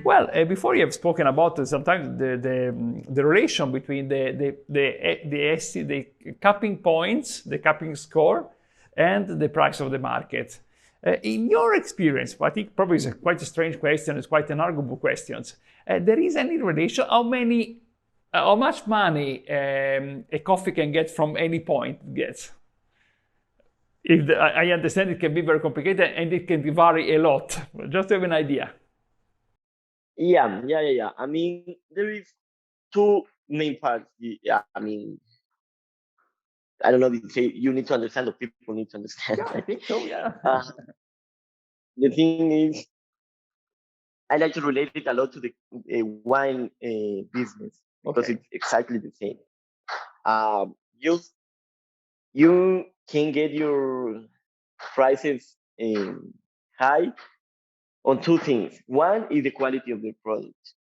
Well, before you have spoken about sometimes the relation between the capping points, the capping score, and the price of the market. In your experience, I think probably it's quite a strange question, it's quite an arguable question. There is any relation? How much money a coffee can get from any point it gets? I understand it can be very complicated and it can vary a lot. Just to have an idea. Yeah. I mean, there is two main parts. Yeah, I mean, I don't know if you say you need to understand or people need to understand. Yeah, I think so, yeah. The thing is, I like to relate it a lot to the wine business because Okay. it's exactly the same. You can get your prices high on two things. One is the quality of the product.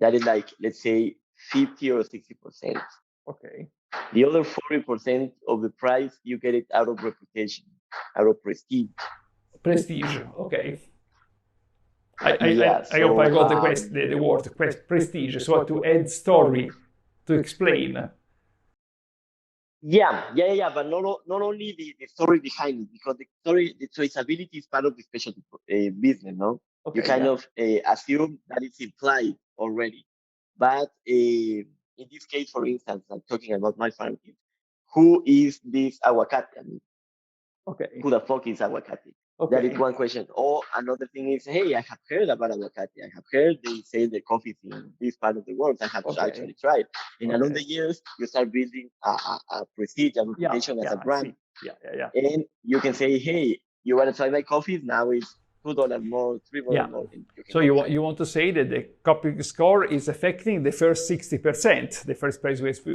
That is like, let's say, 50 or 60%. Okay. The other 40% of the price, you get it out of reputation, out of prestige. Prestige, okay. I So, hope I got the word prestige, so to add story, to explain. Yeah, but not only the story behind it, because the traceability is part of the specialty business, no? Okay, you kind of assume that it's implied already. But in this case, for instance, I'm talking about my farm kid. Who is this Aguacate? I mean, okay. who the fuck is Aguacate? Okay. That is one question. Or another thing is, hey, I have heard about Aguacate. I have heard they say the coffee in this part of the world. I have actually tried. And along the years, you start building a prestige, a reputation as a brand. Yeah. And you can say, hey, you want to try my coffee? Now it's $2 more, $3 more. So you want to say that the capping score is affecting the first 60%, the first place we faced.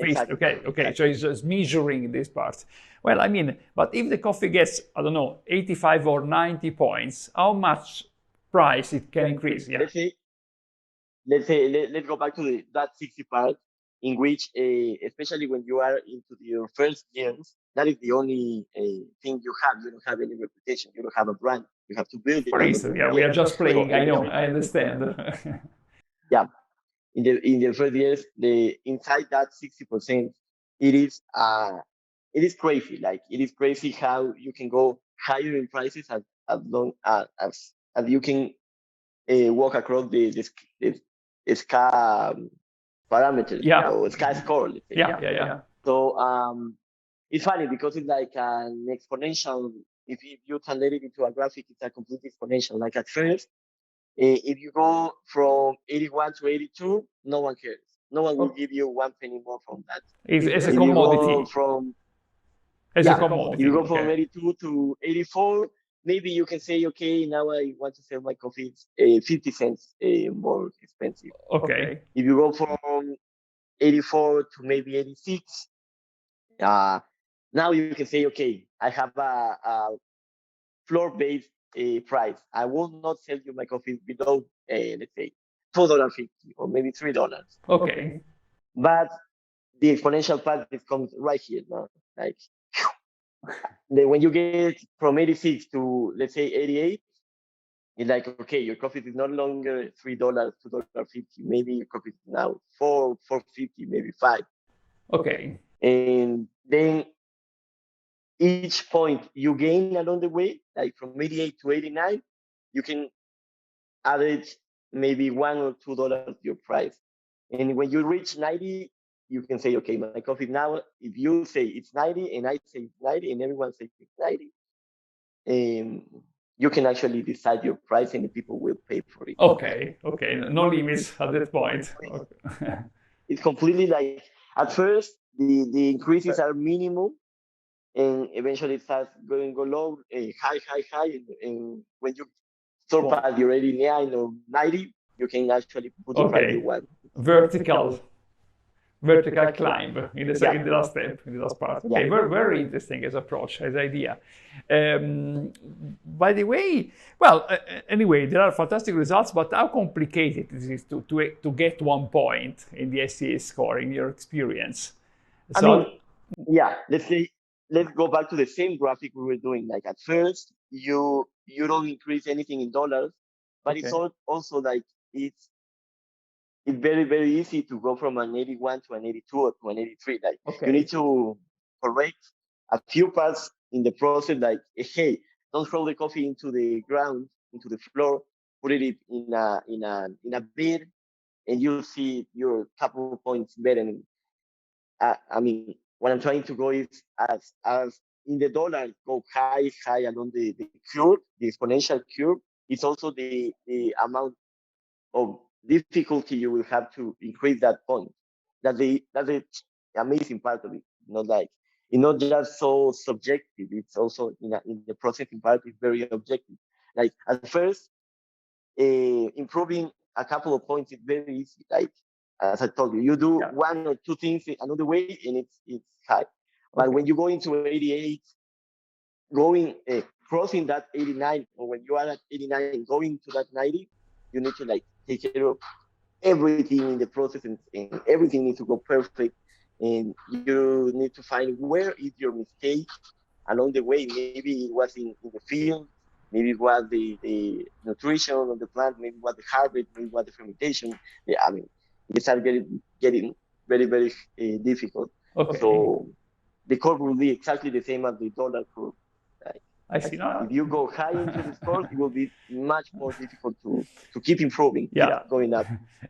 Exactly. Okay. Exactly. So it's just measuring this part. Well, I mean, but if the coffee gets, I don't know, 85 or 90 points, how much price it can increase? Yeah. Let's go back to that 60 part, in which, especially when you are into your first years, that is the only thing you have. You don't have any reputation. You don't have a brand. You have to build it. For instance, we are just playing. I know. I understand. Yeah, in the first years, inside that 60%, it is crazy. Like, it is crazy how you can go higher in prices as long as you can walk across the SCA parameters, or SCA score. Let's say. Yeah. So it's funny because it's like an exponential. If you translate it into a graphic, it's a completely exponential. Like at first, if you go from 81 to 82, no one cares. No one will give you 1 penny more from that. It's a commodity. If you go from 82 to 84, maybe you can say, okay, now I want to sell my coffee 50 cents more expensive. Okay. If you go from 84 to maybe 86, now you can say, okay, I have a floor-based price. I will not sell you my coffee below, let's say, $2.50 or maybe $3. Okay. But the exponential part comes right here, no? Like, when you get from 86 to, let's say, 88, it's like, okay, your coffee is no longer $3, $2.50. Maybe your coffee is now $4.50, maybe $5. Okay. And then each point you gain along the way, like from 88 to 89, you can average maybe $1 or $2 to your price. And when you reach 90, you can say, okay, my coffee now, if you say it's 90 and I say it's 90 and everyone says it's 90, you can actually decide your price and the people will pay for it. Okay. No limits at that point. Okay. It's completely like, at first, the increases are minimal, and eventually it starts going low, high, and when you surpass your 89 or 90, you can actually put the price you want. Vertical climb in the last step, in the last part. Okay, very interesting as approach, as idea. By the way, well, anyway, there are fantastic results, but how complicated is it to get 1 point in the SCA score in your experience? Yeah, let's go back to the same graphic we were doing. Like at first, you don't increase anything in dollars, but it's also like it's very, very easy to go from an 81 to an 82 or to an 83. Like you need to correct a few parts in the process. Like, hey, don't throw the coffee into the ground, into the floor. Put it in a bin, and you'll see your couple of points better. And, I mean, what I'm trying to go is as in the dollar go high along the curve, the exponential curve. It's also the amount of difficulty you will have to increase that point. That's the amazing part of it. Not like it's not just so subjective. It's also in the processing part is very objective. Like at first, improving a couple of points is very easy. Like as I told you, you do one or two things another way, and it's high. But when you go into 88, going crossing that 89, or when you are at 89 going to that 90, you need to like take care of everything in the process, and everything needs to go perfect. And you need to find where is your mistake along the way. Maybe it was in the field, maybe it was the nutrition of the plant, maybe it was the harvest, maybe it was the fermentation. Yeah, I mean, it started getting very, very difficult. So the curve will be exactly the same as the dollar curve. I see. If you go high into the scores, it will be much more difficult to keep improving, going up.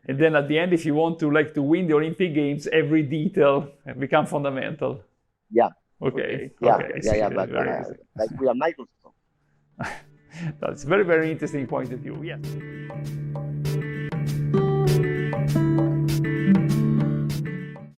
And then at the end, if you want to win the Olympic Games, every detail become fundamental. Yeah. Okay. But like with a microscope. That's a very, very interesting point of view. Yes.